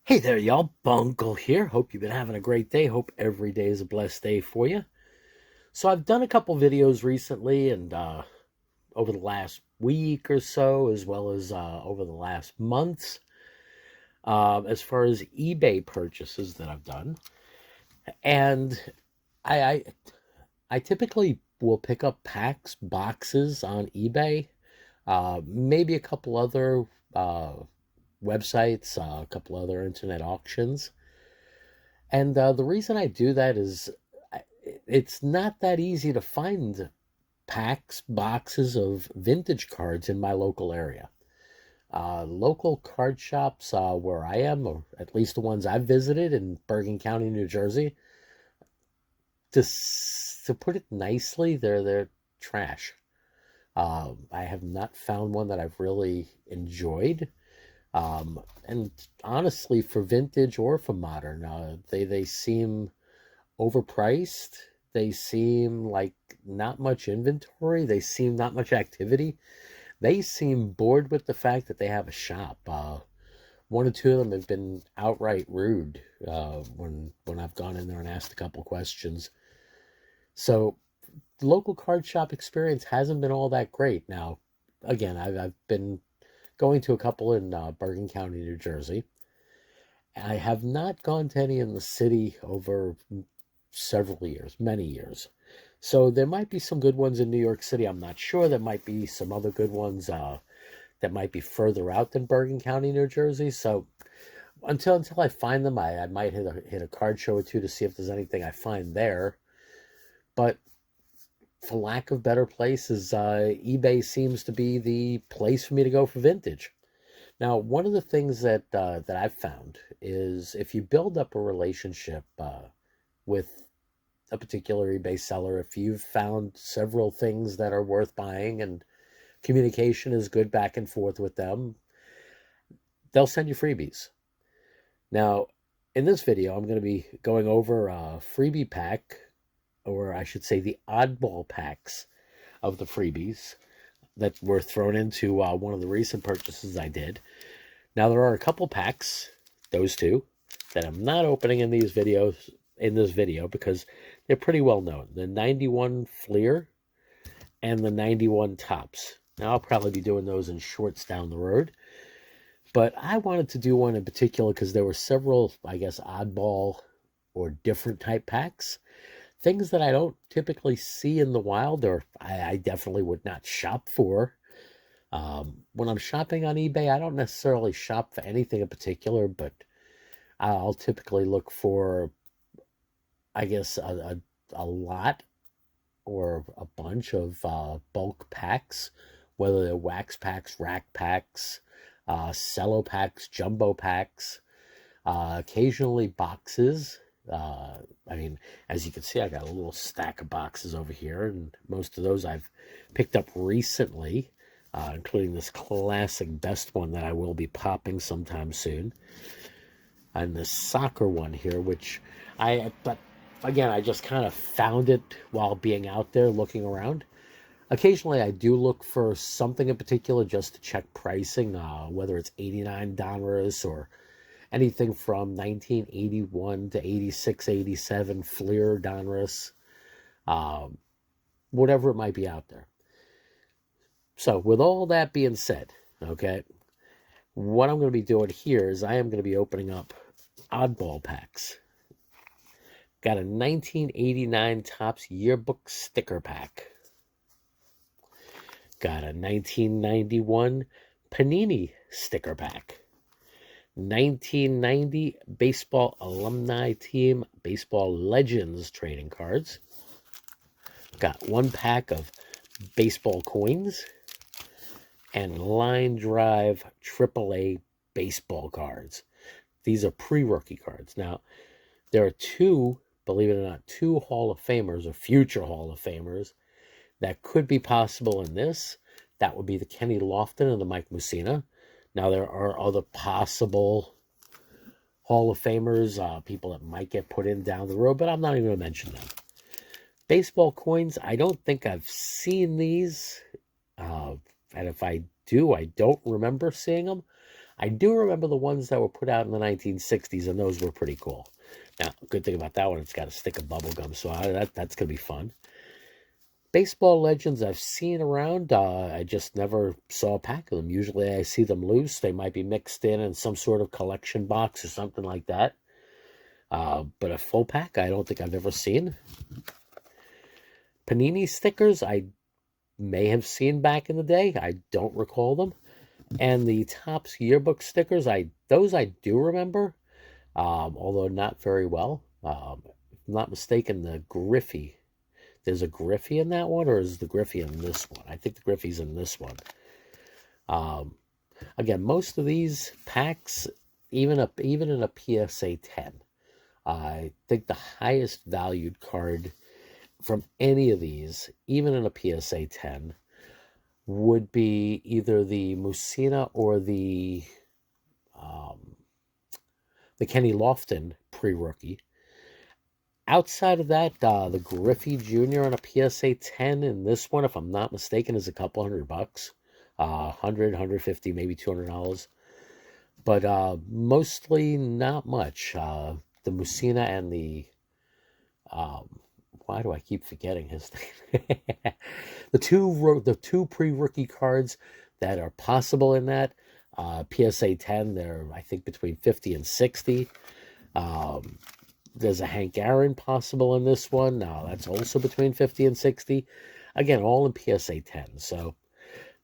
Hey there, y'all. Bungle here. Hope you've been having a great day. Hope every day is a blessed day for you. So, I've done a couple videos recently and over the last week or so, as well as over the last months, as far as eBay purchases that I've done. And I, I, I typically will pick up packs, boxes on eBay, maybe a couple other websites, a couple other internet auctions. And the reason I do that is it's not that easy to find packs, boxes of vintage cards in my local area. Local card shops where I am, or at least the ones I've visited in Bergen County, New Jersey, to put it nicely, they're trash. I have not found one that I've really enjoyed. And honestly, for vintage or for modern, they seem overpriced. They seem like not much inventory. They seem not much activity. They seem bored with the fact that they have a shop. One or two of them have been outright rude when I've gone in there and asked a couple questions. So the local card shop experience hasn't been all that great. Now, again, I've been going to a couple in Bergen County, New Jersey. I have not gone to any in the city over several years, many years. So there might be some good ones in New York City. I'm not sure. There might be some other good ones that might be further out than Bergen County, New Jersey. So until I find them, I might hit a card show or two to see if there's anything I find there. But for lack of better places, eBay seems to be the place for me to go for vintage. Now, one of the things that I've found is if you build up a relationship with a particular eBay seller, if you've found several things that are worth buying and communication is good back and forth with them, they'll send you freebies. Now, in this video, I'm going to be going over a freebie pack, or I should say the oddball packs of the freebies that were thrown into one of the recent purchases I did. Now, there are a couple packs, those two, that I'm not opening in this video because they're pretty well known. The 91 Fleer and the 91 Tops. Now, I'll probably be doing those in shorts down the road. But I wanted to do one in particular because there were several, I guess, oddball or different type packs. Things that I don't typically see in the wild, or I definitely would not shop for. When I'm shopping on eBay, I don't necessarily shop for anything in particular, but I'll typically look for, I guess, a lot or a bunch of bulk packs, whether they're wax packs, rack packs, cello packs, jumbo packs, occasionally boxes. I mean, as you can see, I got a little stack of boxes over here, and most of those I've picked up recently, including this classic best one that I will be popping sometime soon, and the soccer one here, but again, I just kind of found it while being out there looking around. Occasionally, I do look for something in particular just to check pricing, whether it's 89 Donruss or anything from 1981 to 86, 87 Fleer Donruss, whatever it might be out there. So with all that being said, okay, what I'm going to be doing here is I am going to be opening up oddball packs. Got a 1989 Topps yearbook sticker pack. Got a 1991 Panini sticker pack. 1990 Baseball Alumni Team Baseball Legends trading cards. Got one pack of baseball coins and Line Drive AAA baseball cards. These are pre-rookie cards. Now, there are two, believe it or not, two Hall of Famers or future Hall of Famers that could be possible in this. That would be the Kenny Lofton and the Mike Mussina. Now, there are other possible Hall of Famers, people that might get put in down the road, but I'm not even going to mention them. Baseball coins, I don't think I've seen these. And if I do, I don't remember seeing them. I do remember the ones that were put out in the 1960s, and those were pretty cool. Now, good thing about that one, it's got a stick of bubble gum, so that's going to be fun. Baseball Legends I've seen around. I just never saw a pack of them. Usually I see them loose. They might be mixed in some sort of collection box or something like that. But a full pack, I don't think I've ever seen. Panini stickers, I may have seen back in the day. I don't recall them. And the Topps yearbook stickers, those I do remember, although not very well. If I'm not mistaken, the Griffey. There's a Griffey in that one, or is the Griffey in this one? I think the Griffey's in this one. Again, most of these packs, even in a PSA 10, I think the highest valued card from any of these, even in a PSA 10, would be either the Mussina or the Kenny Lofton pre-rookie. Outside of that, the Griffey Jr. on a PSA 10 in this one, if I'm not mistaken, is a couple $100. $100, $150, maybe $200. But mostly not much. The Mussina and the... why do I keep forgetting his name? the two pre-rookie cards that are possible in that, PSA 10, they're, I think, between 50 and 60. There's a Hank Aaron possible in this one. Now, that's also between 50 and 60. Again, all in PSA 10. So,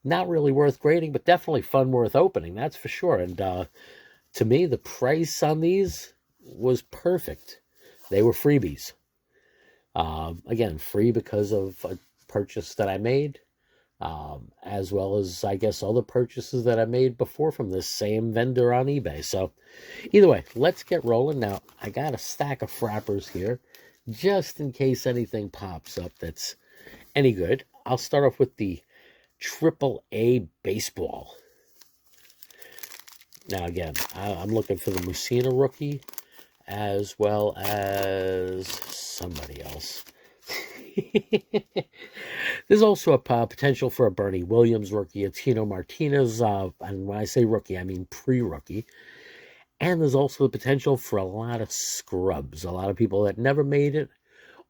not really worth grading, but definitely fun worth opening. That's for sure. And to me, the price on these was perfect. They were freebies. Again, free because of a purchase that I made, as well as, I guess, other purchases that I made before from this same vendor on eBay. So, either way, let's get rolling. Now, I got a stack of frappers here, just in case anything pops up that's any good. I'll start off with the AAA baseball. Now, again, I'm looking for the Mussina rookie, as well as somebody else. There's also a potential for a Bernie Williams rookie, a Tino Martinez, and when I say rookie, I mean pre-rookie. And there's also the potential for a lot of scrubs, a lot of people that never made it,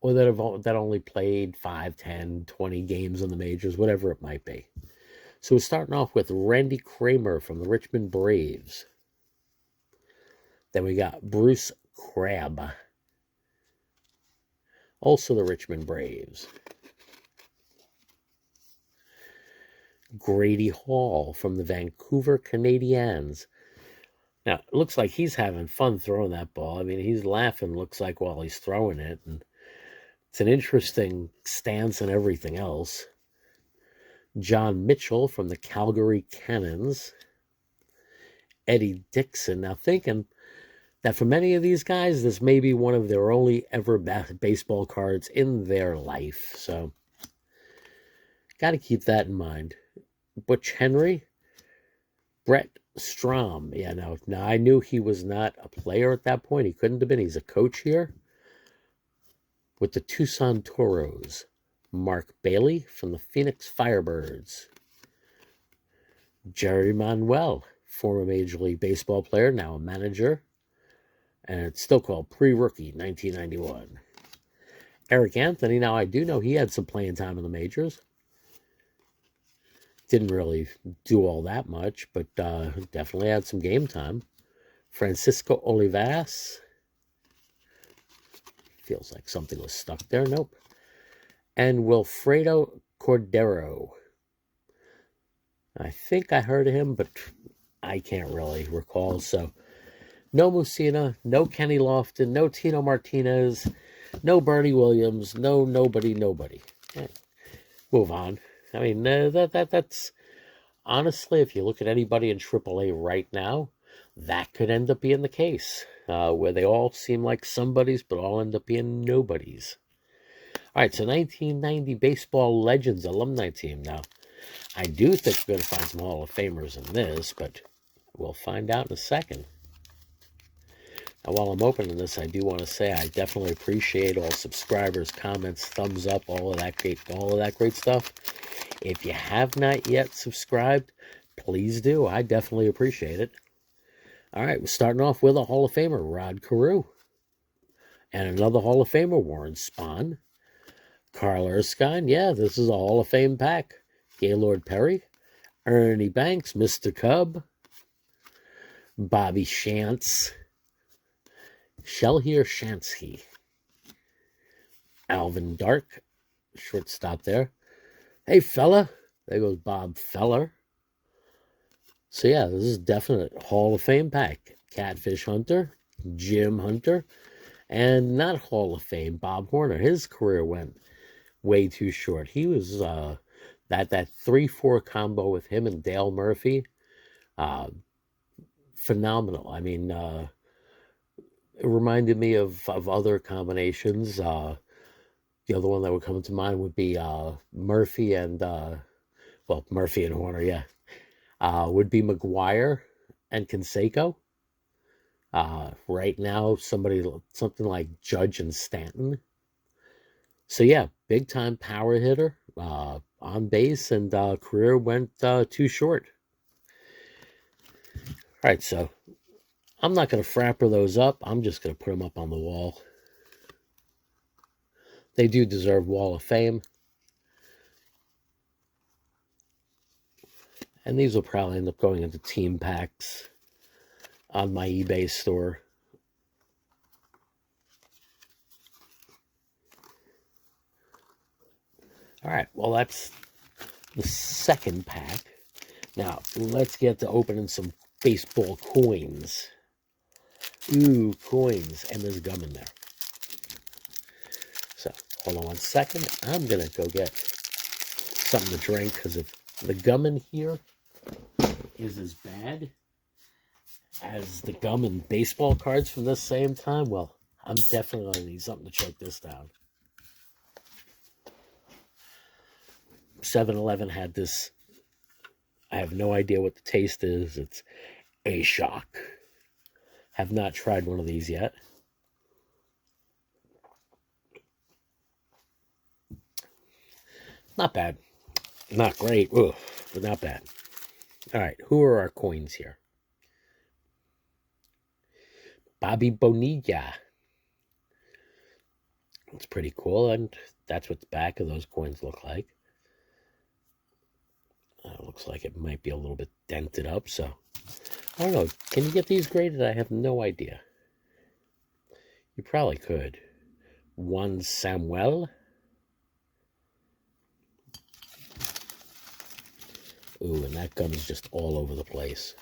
or that only played 5, 10, 20 games in the majors, whatever it might be. So we're starting off with Randy Kramer from the Richmond Braves. Then we got Bruce Crabb, also the Richmond Braves. Grady Hall from the Vancouver Canadiens. Now, it looks like he's having fun throwing that ball. I mean, he's laughing, looks like, while he's throwing it. And it's an interesting stance and everything else. John Mitchell from the Calgary Cannons. Eddie Dixon. Now, thinking that for many of these guys, this may be one of their only ever baseball cards in their life. So, got to keep that in mind. Butch Henry. Brett Strom. Yeah, now I knew he was not a player at that point. He couldn't have been. He's a coach here. With the Tucson Toros. Mark Bailey from the Phoenix Firebirds. Jerry Manuel, former Major League Baseball player, now a manager. And it's still called pre-rookie, 1991. Eric Anthony, now I do know he had some playing time in the majors. Didn't really do all that much, but definitely had some game time. Francisco Olivas. Feels like something was stuck there. Nope. And Wilfredo Cordero. I think I heard of him, but I can't really recall. So, no Mussina, no Kenny Lofton, no Tino Martinez, no Bernie Williams, nobody. Move on. I mean, that's honestly, if you look at anybody in AAA right now, that could end up being the case, where they all seem like somebodies, but all end up being nobodies. All right, so 1990 Baseball Legends alumni team. Now, I do think we're going to find some Hall of Famers in this, but we'll find out in a second. Now, while I'm opening this, I do want to say I definitely appreciate all subscribers, comments, thumbs up, all of that great stuff. If you have not yet subscribed, please do. I definitely appreciate it. All right, we're starting off with a Hall of Famer, Rod Carew. And another Hall of Famer, Warren Spahn. Carl Erskine, yeah, this is a Hall of Fame pack. Gaylord Perry. Ernie Banks, Mr. Cub. Bobby Shantz. Shelhier Shansky. Alvin Dark, shortstop there. Hey, fella. There goes Bob Feller. So, yeah, this is definite Hall of Fame pack. Catfish Hunter, Jim Hunter, and not Hall of Fame, Bob Horner. His career went way too short. He was that 3-4 combo with him and Dale Murphy, phenomenal. I mean, it reminded me of other combinations. The other one that would come to mind would be Murphy and Murphy and Horner, yeah. Would be McGuire and Canseco. Right now, something like Judge and Stanton. So yeah, big time power hitter, on base, and career went too short. All right, so I'm not going to frapper those up. I'm just going to put them up on the wall. They do deserve Wall of Fame. And these will probably end up going into team packs on my eBay store. All right, well, that's the second pack. Now, let's get to opening some baseball coins. Ooh, coins. And there's gum in there. So, hold on one second. I'm going to go get something to drink, because if the gum in here is as bad as the gum in baseball cards from this same time, well, I'm definitely going to need something to choke this down. 7-Eleven had this. I have no idea what the taste is. It's a shock. Have not tried one of these yet. Not bad. Not great, but not bad. All right, who are our coins here? Bobby Bonilla. It's pretty cool, and that's what the back of those coins look like. Looks like it might be a little bit dented up, so I don't know. Can you get these graded? I have no idea. You probably could. Juan Samuel. Ooh, and that gum is just all over the place.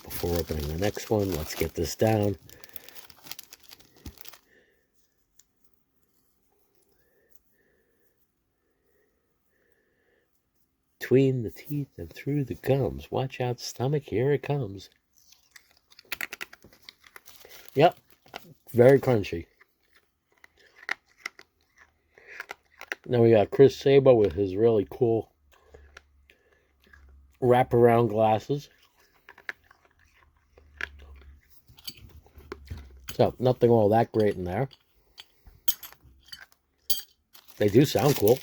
Before opening the next one, let's get this down. Between the teeth and through the gums. Watch out, stomach, here it comes. Yep, very crunchy. Now we got Chris Sabo with his really cool wraparound glasses. So, nothing all that great in there. They do sound cool.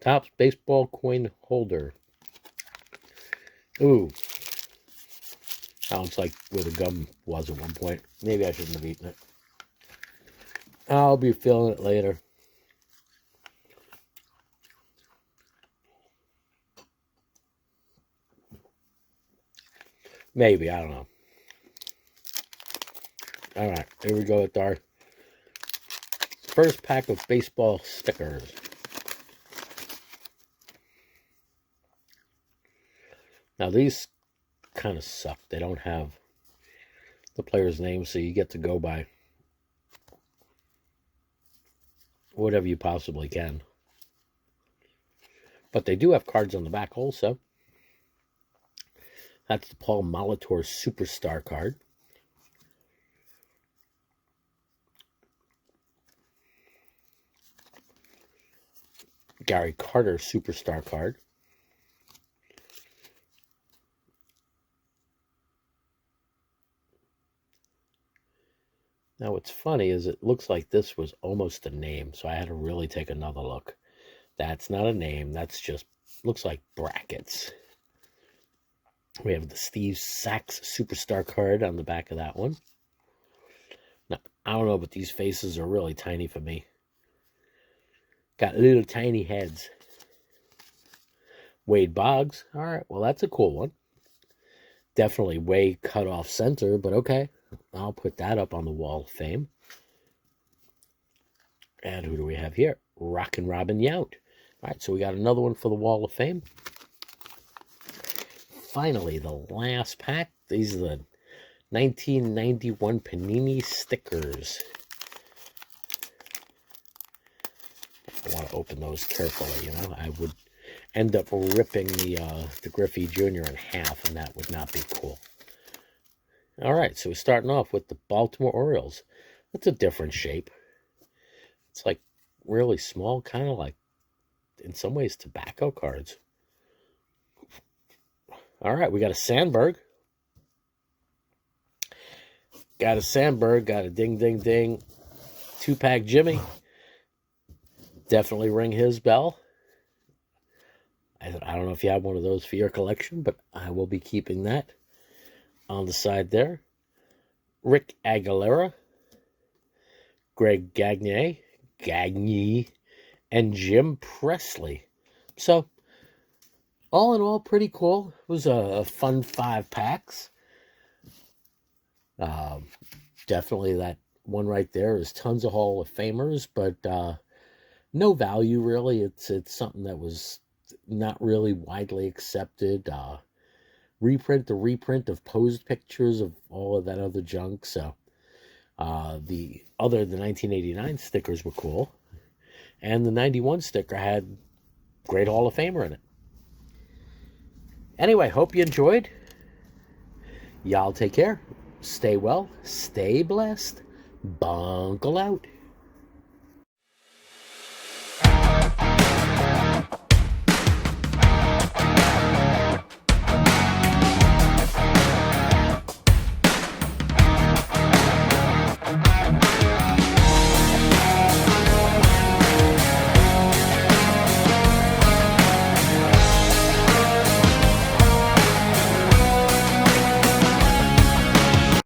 Topps baseball coin holder. Ooh. Sounds like where the gum was at one point. Maybe I shouldn't have eaten it. I'll be feeling it later. Maybe, I don't know. All right, here we go with our first pack of baseball stickers. Now, these kind of suck. They don't have the player's name, so you get to go by whatever you possibly can. But they do have cards on the back also. That's the Paul Molitor Superstar card. Gary Carter Superstar card. Now, what's funny is it looks like this was almost a name, so I had to really take another look. That's not a name. That's just, looks like brackets. We have the Steve Sachs Superstar card on the back of that one. Now, I don't know, but these faces are really tiny for me. Got little tiny heads. Wade Boggs. All right, well, that's a cool one. Definitely way cut off center, but okay. I'll put that up on the Wall of Fame. And who do we have here? Rockin' Robin Yount. All right, so we got another one for the Wall of Fame. Finally, the last pack. These are the 1991 Panini stickers. I want to open those carefully, you know. I would end up ripping the Griffey Jr. in half, and that would not be cool. All right, so we're starting off with the Baltimore Orioles. That's a different shape. It's like really small, kind of like, in some ways, tobacco cards. All right, we got a Sandberg. Got a Sandberg, got a ding, ding, ding. 2-pack Jimmy. Definitely ring his bell. I don't know if you have one of those for your collection, but I will be keeping that. On the side there, Rick Aguilera, Greg Gagne, and Jim Presley. So, all in all, pretty cool. It was a fun 5 packs. Definitely that one right there is tons of Hall of Famers, but no value really. It's something that was not really widely accepted. Reprint of posed pictures of all of that other junk. So the 1989 stickers were cool, and the 91 sticker had great Hall of Famer in it. Anyway, hope you enjoyed. Y'all take care. Stay well. Stay blessed. Bunkle out.